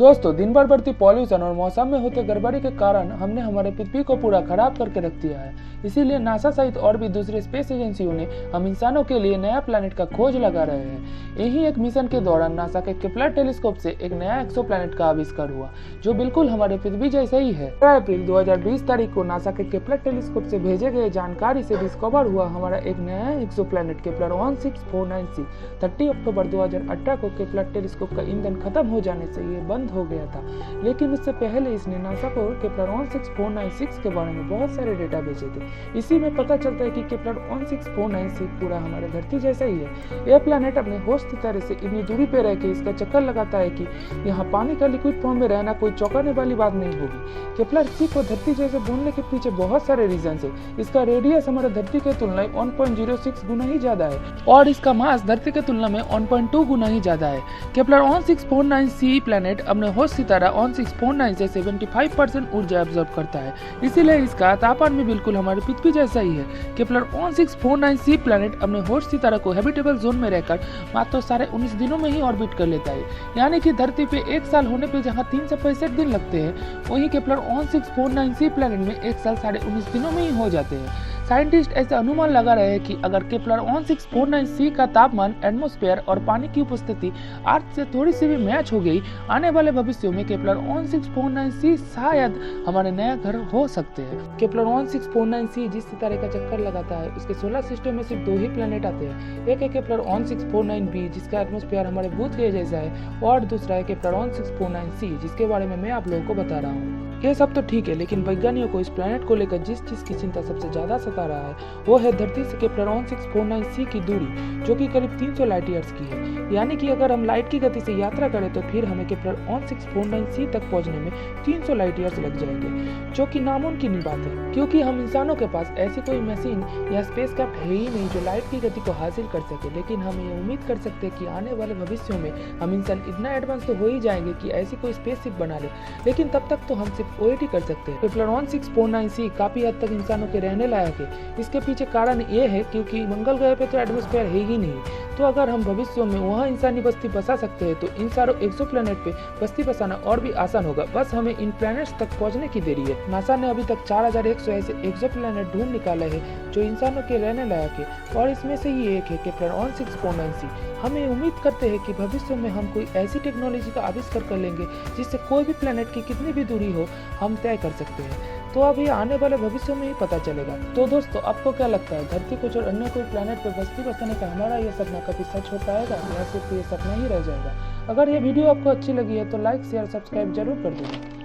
दोस्तों, दिन भर बढ़ती पॉल्यूशन और मौसम में होते गड़बड़ी के कारण हमने हमारे पृथ्वी को पूरा खराब करके रख दिया है। इसीलिए नासा सहित और भी दूसरे स्पेस एजेंसियों ने हम इंसानों के लिए नया प्लैनेट का खोज लगा रहे हैं। यही एक मिशन के दौरान नासा के केपलर टेलीस्कोप से एक नया एक्सोप्लैनेट का आविष्कार हुआ, जो बिल्कुल हमारे पृथ्वी जैसा ही है। 15 अप्रैल 2020 तारीख को नासा के केपलर टेलीस्कोप से भेजे गए जानकारी से डिस्कवर हुआ हमारा एक नया एक्सोप्लैनेट केपलर 1649c। 30 अक्टूबर 2018 को केपलर टेलीस्कोप का ईंधन खत्म हो जाने से ये बंद हो गया था, लेकिन उससे पहले इसने नासा को केपलर 16496 के बारे में बहुत सारे डेटा भेजे थे। इसी में पता चलता है कि केपलर 16496 पूरा हमारे धरती जैसा ही है। यह प्लैनेट अपने होस्ट सितारे से इतनी दूरी पे रह के इसका चक्कर लगाता है कि यहाँ पानी का लिक्विड फॉर्म में रहना कोई चौंकाने वाली बात नहीं होगी। केपलर सी को धरती जैसे बोलने के पीछे बहुत सारे रीजन है। इसका रेडियस हमारे धरती के तुलना में 1.06 गुना ही ज्यादा है और इसका मास धरती के तुलना में 1.2 गुना ही ज्यादा है। केपलर 1649c प्लैनेट अपने होस्ट सितारा 1649 से 75% ऊर्जा एब्जॉर्ब करता है, इसीलिए इसका तापमान भी बिल्कुल हमारे पृथ्वी जैसा ही है। केपलर 1649c प्लैनेट अपने होस्ट सितारा को हैबिटेबल जोन में रहकर मात्र 19.5 दिनों में ही ऑर्बिट कर लेता है, यानी कि धरती पे एक साल होने पे जहाँ 365 दिन लगते हैं, वहीं केपलर 1649c प्लैनेट में एक साल 19.5 दिनों में ही हो जाते हैं। साइंटिस्ट ऐसे अनुमान लगा रहे हैं कि अगर केपलर 1649c का तापमान, एटमॉस्फेयर और पानी की उपस्थिति अर्थ से थोड़ी सी भी मैच हो गई, आने वाले भविष्य में केपलर 1649c शायद हमारे नया घर हो सकते हैं। केपलर 1649c जिस सितारे का चक्कर लगाता है, उसके सोलर सिस्टम में सिर्फ 2 ही प्लैनेट आते हैं। एक है केपलर 1649b जिसका एटमॉस्फेयर हमारे बुध के जैसा है, और दूसरा है केपलर 1649c जिसके बारे में मैं आप लोगों को बता रहा हूँ। ये सब तो ठीक है, लेकिन वैज्ञानिकों को इस प्लैनेट को लेकर जिस चीज की चिंता सबसे ज्यादा सता रहा है वो है धरती से केपलर 1649c की दूरी, जो कि करीब 300 लाइट ईयर्स की है। यानी कि अगर हम लाइट की गति से यात्रा करें तो फिर हमें केपलर 1649c तक पहुंचने में 300 लाइट ईयर्स लग जाएंगे, जो कि नामुमकिन बात है, क्योंकि हम इंसानों के पास ऐसी कोई मशीन या स्पेसक्राफ्ट है ही नहीं जो लाइट की गति को हासिल कर सके। लेकिन हम ये उम्मीद कर सकते हैं कि आने वाले भविष्य में हम इंसान इतना एडवांस तो हो ही जाएंगे कि ऐसी कोई स्पेसशिप बना ले, लेकिन तब तक तो हम सिर्फ वेट ही कर सकते हैं। केपलर 1649c काफी हद तक इंसानों के रहने लायक है। इसके पीछे कारण ये है क्योंकि मंगल ग्रह पे तो एटमॉस्फेयर है ही नहीं, तो अगर हम भविष्य में वहाँ इंसानी बस्ती बसा सकते हैं तो इन सारों एक्सोप्लैनेट पे बस्ती बसाना और भी आसान होगा। बस हमें इन प्लैनेट्स तक पहुँचने की देरी है। नासा ने अभी तक 4100 ऐसे एक्सोप्लैनेट ढूंढ निकाले हैं जो इंसानों के रहने लायक है, और इसमें से ही एक है केपलर 1649c। हमें उम्मीद करते हैं कि भविष्य में हम कोई ऐसी टेक्नोलॉजी का आविष्कार कर लेंगे जिससे कोई भी प्लैनेट की कितनी भी दूरी हो हम तय कर सकते हैं। तो अब ये आने वाले भविष्य में ही पता चलेगा। तो दोस्तों, आपको क्या लगता है, धरती को छोड़ अन्य कोई प्लैनेट पर बस्ती बसाने का हमारा ये सपना कभी सच हो पाएगा या सिर्फ ये सपना ही रह जाएगा? अगर ये वीडियो आपको अच्छी लगी है तो लाइक, शेयर, सब्सक्राइब जरूर कर देना।